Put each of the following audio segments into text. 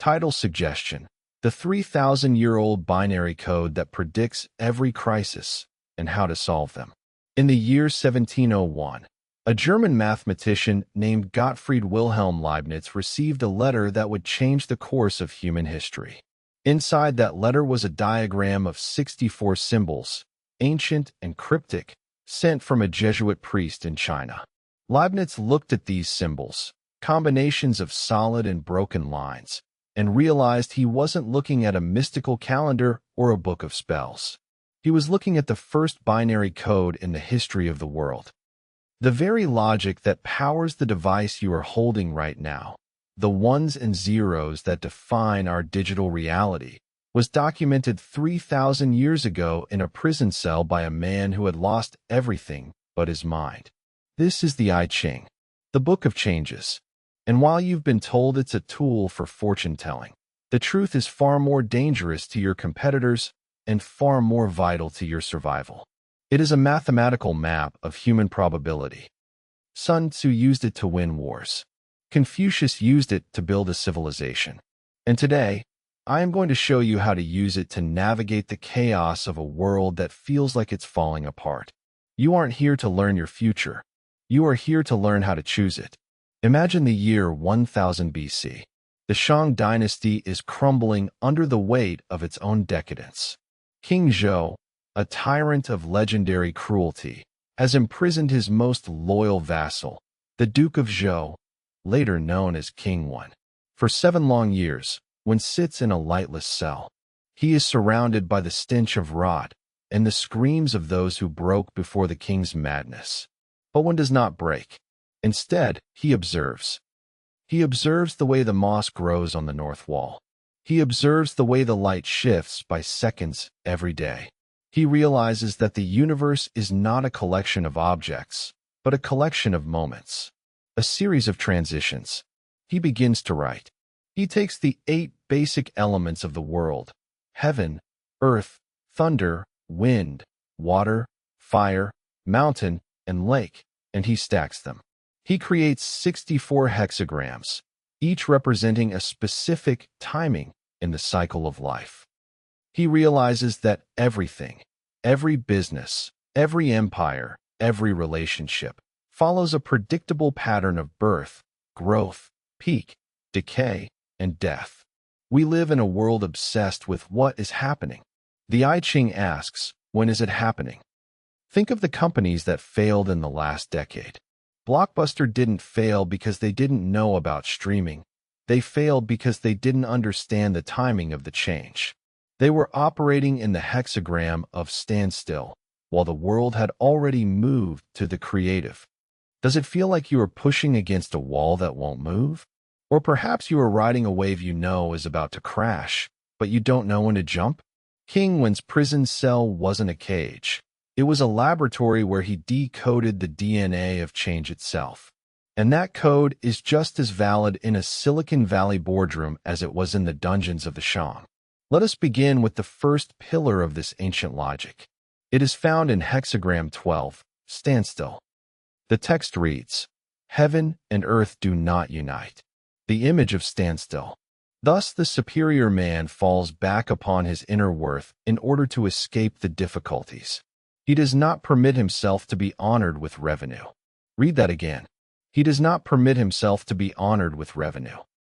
Title suggestion: the 3,000-year-old binary code that predicts every crisis and how to solve them. In the year 1701, a German mathematician named Gottfried Wilhelm Leibniz received a letter that would change the course of human history. Inside that letter was a diagram of 64 symbols, ancient and cryptic, sent from a Jesuit priest in China. Leibniz looked at these symbols, combinations of solid and broken lines, and realized he wasn't looking at a mystical calendar or a book of spells. He was looking at the first binary code in the history of the world. The very logic that powers the device you are holding right now, the ones and zeros that define our digital reality, was documented 3,000 years ago in a prison cell by a man who had lost everything but his mind. This is the I Ching, the book of changes. And while you've been told it's a tool for fortune-telling, the truth is far more dangerous to your competitors and far more vital to your survival. It is a mathematical map of human probability. Sun Tzu used it to win wars. Confucius used it to build a civilization. And today, I am going to show you how to use it to navigate the chaos of a world that feels like it's falling apart. You aren't here to learn your future. You are here to learn how to choose it. Imagine the year 1000 BC. The Shang dynasty is crumbling under the weight of its own decadence. King Zhou, a tyrant of legendary cruelty, has imprisoned his most loyal vassal, the Duke of Zhou, later known as King One, for 7 long years, when sits in a lightless cell. He is surrounded by the stench of rot and the screams of those who broke before the king's madness. But one does not break. Instead, he observes. He observes the way the moss grows on the north wall. He observes the way the light shifts by seconds every day. He realizes that the universe is not a collection of objects, but a collection of moments, a series of transitions. He begins to write. He takes the 8 basic elements of the world: heaven, earth, thunder, wind, water, fire, mountain, and lake, and he stacks them. He creates 64 hexagrams, each representing a specific timing in the cycle of life. He realizes that everything, every business, every empire, every relationship, follows a predictable pattern of birth, growth, peak, decay, and death. We live in a world obsessed with what is happening. The I Ching asks, when is it happening? Think of the companies that failed in the last decade. Blockbuster didn't fail because they didn't know about streaming. They failed because they didn't understand the timing of the change. They were operating in the hexagram of standstill, while the world had already moved to the creative. Does it feel like you are pushing against a wall that won't move? Or perhaps you are riding a wave you know is about to crash, but you don't know when to jump? King Wen's prison cell wasn't a cage. It was a laboratory where he decoded the DNA of change itself. And that code is just as valid in a Silicon Valley boardroom as it was in the dungeons of the Shang. Let us begin with the first pillar of this ancient logic. It is found in Hexagram 12, standstill. The text reads, "Heaven and earth do not unite." The image of standstill. Thus, the superior man falls back upon his inner worth in order to escape the difficulties. He does not permit himself to be honored with revenue. Read that again. He does not permit himself to be honored with revenue.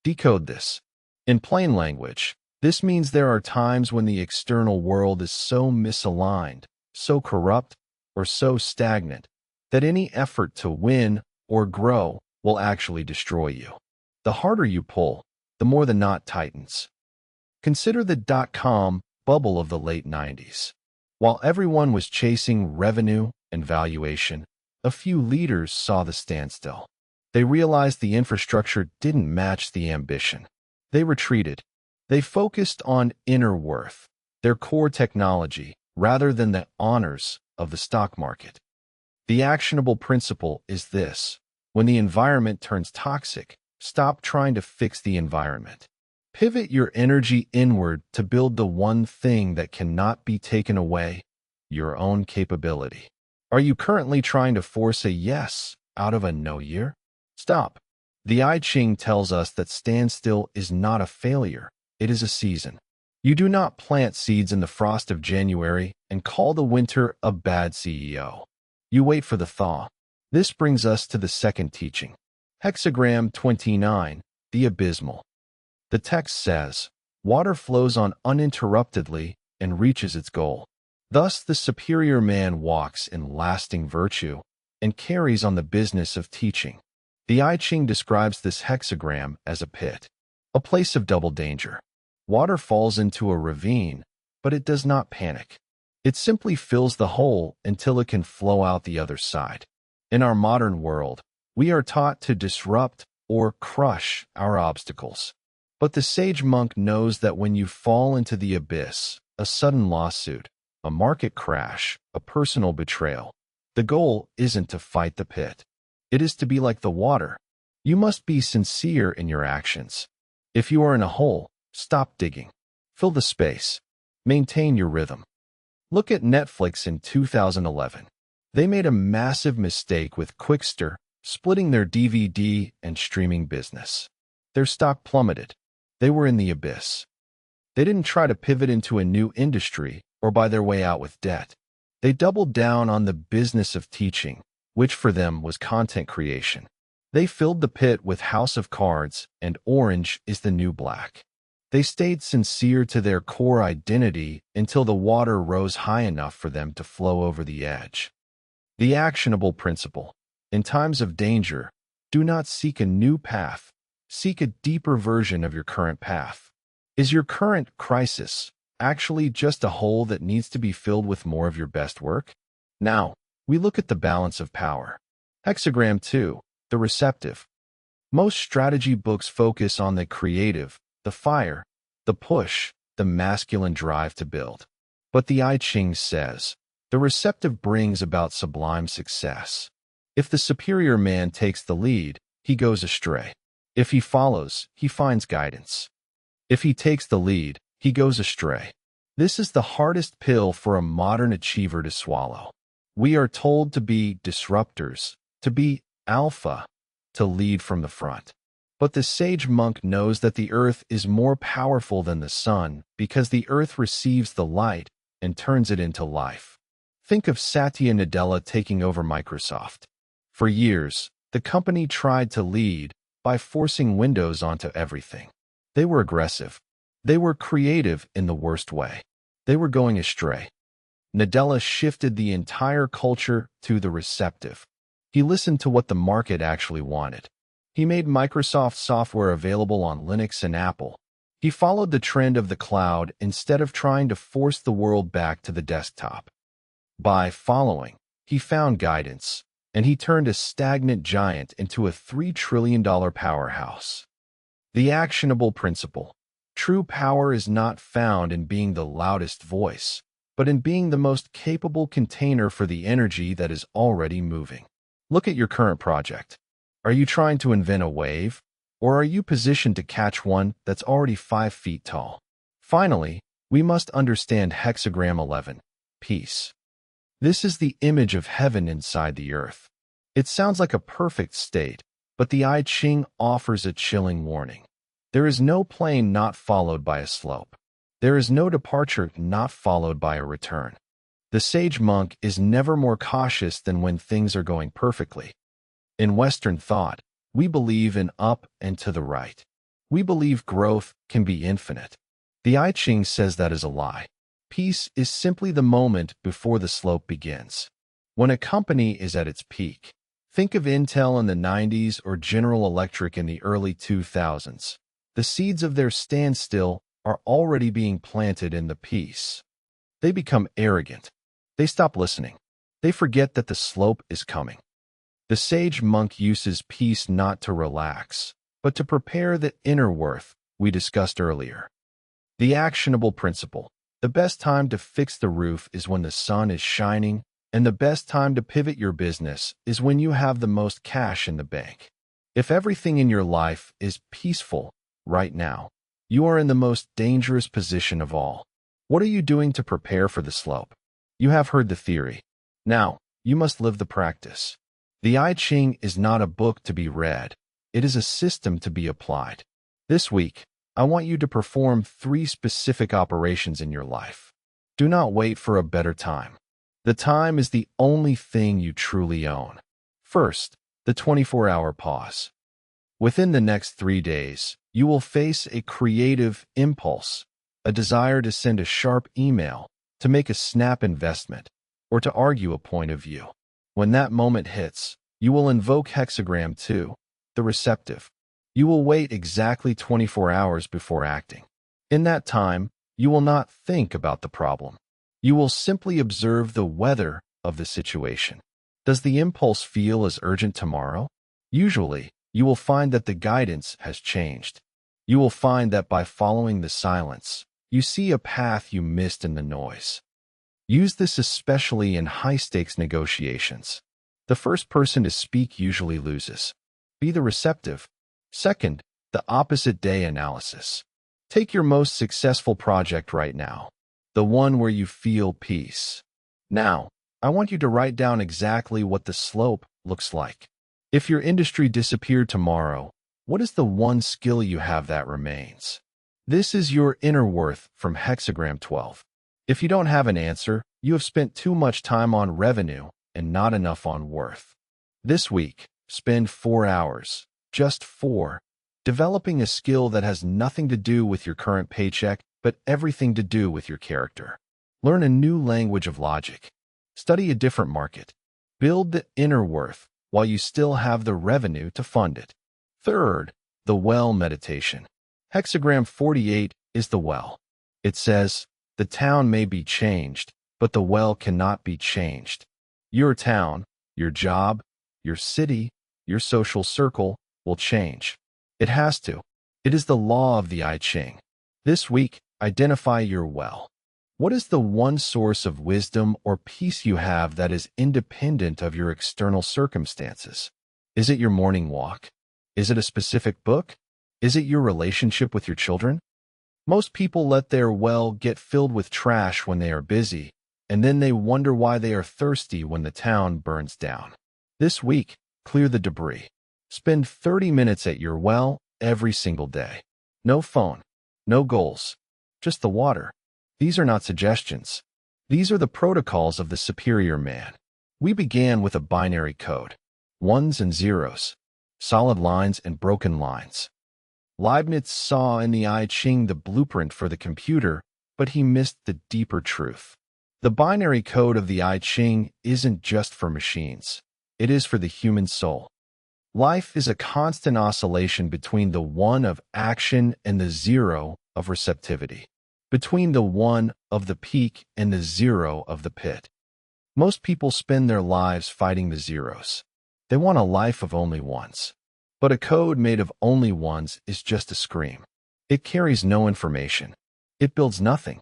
Decode this. In plain language, this means there are times when the external world is so misaligned, so corrupt, or so stagnant that any effort to win or grow will actually destroy you. The harder you pull, the more the knot tightens. Consider the dot-com bubble of the late 90s. While everyone was chasing revenue and valuation, a few leaders saw the standstill. They realized the infrastructure didn't match the ambition. They retreated. They focused on inner worth, their core technology, rather than the honors of the stock market. The actionable principle is this: when the environment turns toxic, stop trying to fix the environment. Pivot your energy inward to build the one thing that cannot be taken away: your own capability. Are you currently trying to force a yes out of a no year? Stop. The I Ching tells us that standstill is not a failure, it is a season. You do not plant seeds in the frost of January and call the winter a bad CEO. You wait for the thaw. This brings us to the second teaching. Hexagram 29, the abysmal. The text says, water flows on uninterruptedly and reaches its goal. Thus the superior man walks in lasting virtue and carries on the business of teaching. The I Ching describes this hexagram as a pit, a place of double danger. Water falls into a ravine, but it does not panic. It simply fills the hole until it can flow out the other side. In our modern world, we are taught to disrupt or crush our obstacles. But the sage monk knows that when you fall into the abyss, a sudden lawsuit, a market crash, a personal betrayal, the goal isn't to fight the pit. It is to be like the water. You must be sincere in your actions. If you are in a hole, stop digging. Fill the space. Maintain your rhythm. Look at Netflix in 2011. They made a massive mistake with Quickster, splitting their DVD and streaming business. Their stock plummeted. They were in the abyss. They didn't try to pivot into a new industry or buy their way out with debt. They doubled down on the business of teaching, which for them was content creation. They filled the pit with House of Cards, and Orange is the New Black. They stayed sincere to their core identity until the water rose high enough for them to flow over the edge. The actionable principle. In times of danger, do not seek a new path. Seek a deeper version of your current path. Is your current crisis actually just a hole that needs to be filled with more of your best work? Now, we look at the balance of power. Hexagram 2, the receptive. Most strategy books focus on the creative, the fire, the push, the masculine drive to build. But the I Ching says, the receptive brings about sublime success. If the superior man takes the lead, he goes astray. If he follows, he finds guidance. If he takes the lead, he goes astray. This is the hardest pill for a modern achiever to swallow. We are told to be disruptors, to be alpha, to lead from the front. But the sage monk knows that the earth is more powerful than the sun because the earth receives the light and turns it into life. Think of Satya Nadella taking over Microsoft. For years, the company tried to lead by forcing Windows onto everything. They were aggressive. They were creative in the worst way. They were going astray. Nadella shifted the entire culture to the receptive. He listened to what the market actually wanted. He made Microsoft software available on Linux and Apple. He followed the trend of the cloud instead of trying to force the world back to the desktop. By following, he found guidance, and he turned a stagnant giant into a $3 trillion powerhouse. The actionable principle. True power is not found in being the loudest voice, but in being the most capable container for the energy that is already moving. Look at your current project. Are you trying to invent a wave, or are you positioned to catch one that's already 5 feet tall? Finally, we must understand Hexagram 11, peace. This is the image of heaven inside the earth. It sounds like a perfect state, but the I Ching offers a chilling warning. There is no plane not followed by a slope. There is no departure not followed by a return. The sage monk is never more cautious than when things are going perfectly. In Western thought, we believe in up and to the right. We believe growth can be infinite. The I Ching says that is a lie. Peace is simply the moment before the slope begins. When a company is at its peak, think of Intel in the 90s or General Electric in the early 2000s. The seeds of their standstill are already being planted in the peace. They become arrogant. They stop listening. They forget that the slope is coming. The sage monk uses peace not to relax, but to prepare the inner worth we discussed earlier. The actionable principle. The best time to fix the roof is when the sun is shining, and the best time to pivot your business is when you have the most cash in the bank. If everything in your life is peaceful right now, you are in the most dangerous position of all. What are you doing to prepare for the slope? You have heard the theory. Now, you must live the practice. The I Ching is not a book to be read. It is a system to be applied. This week, I want you to perform 3 specific operations in your life. Do not wait for a better time. The time is the only thing you truly own. First, the 24-hour pause. Within the next 3 days, you will face a creative impulse, a desire to send a sharp email, to make a snap investment, or to argue a point of view. When that moment hits, you will invoke Hexagram 2, the receptive. You will wait exactly 24 hours before acting. In that time, you will not think about the problem. You will simply observe the weather of the situation. Does the impulse feel as urgent tomorrow? Usually, you will find that the guidance has changed. You will find that by following the silence, you see a path you missed in the noise. Use this especially in high-stakes negotiations. The first person to speak usually loses. Be the receptive. Second, the opposite day analysis. Take your most successful project right now, the one where you feel peace. Now, I want you to write down exactly what the slope looks like. If your industry disappeared tomorrow, what is the one skill you have that remains? This is your inner worth from Hexagram 12. If you don't have an answer, you have spent too much time on revenue and not enough on worth. This week, spend 4 hours, just 4, developing a skill that has nothing to do with your current paycheck, but everything to do with your character. Learn a new language of logic. Study a different market. Build the inner worth while you still have the revenue to fund it. Third, the well meditation. Hexagram 48 is the well. It says, the town may be changed, but the well cannot be changed. Your town, your job, your city, your social circle will change. It has to. It is the law of the I Ching. This week, identify your well. What is the one source of wisdom or peace you have that is independent of your external circumstances? Is it your morning walk? Is it a specific book? Is it your relationship with your children? Most people let their well get filled with trash when they are busy, and then they wonder why they are thirsty when the town burns down. This week, clear the debris. Spend 30 minutes at your well every single day. No phone, no goals, just the water. These are not suggestions. These are the protocols of the superior man. We began with a binary code, 1s and 0s, solid lines and broken lines. Leibniz saw in the I Ching the blueprint for the computer, but he missed the deeper truth. The binary code of the I Ching isn't just for machines. It is for the human soul. Life is a constant oscillation between the 1 of action and the 0 of receptivity, between the 1 of the peak and the 0 of the pit. Most people spend their lives fighting the zeros. They want a life of only ones. But a code made of only ones is just a scream. It carries no information. It builds nothing.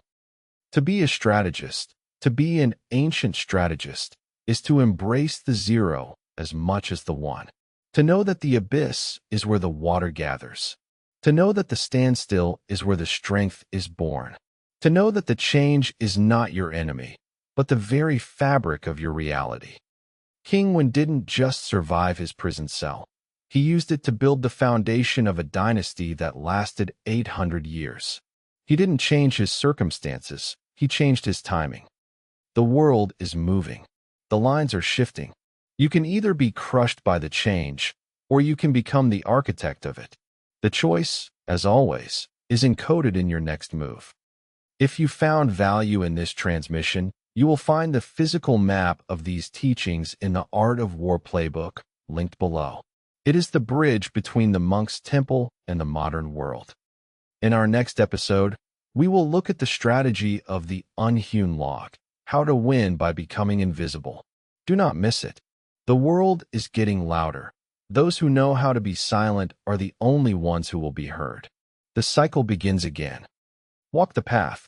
To be a strategist, to be an ancient strategist, is to embrace the 0 as much as the 1. To know that the abyss is where the water gathers. To know that the standstill is where the strength is born. To know that the change is not your enemy, but the very fabric of your reality. King Wen didn't just survive his prison cell. He used it to build the foundation of a dynasty that lasted 800 years. He didn't change his circumstances, he changed his timing. The world is moving. The lines are shifting. You can either be crushed by the change, or you can become the architect of it. The choice, as always, is encoded in your next move. If you found value in this transmission, you will find the physical map of these teachings in the Art of War playbook, linked below. It is the bridge between the monk's temple and the modern world. In our next episode, we will look at the strategy of the unhewn log, how to win by becoming invisible. Do not miss it. The world is getting louder. Those who know how to be silent are the only ones who will be heard. The cycle begins again. Walk the path.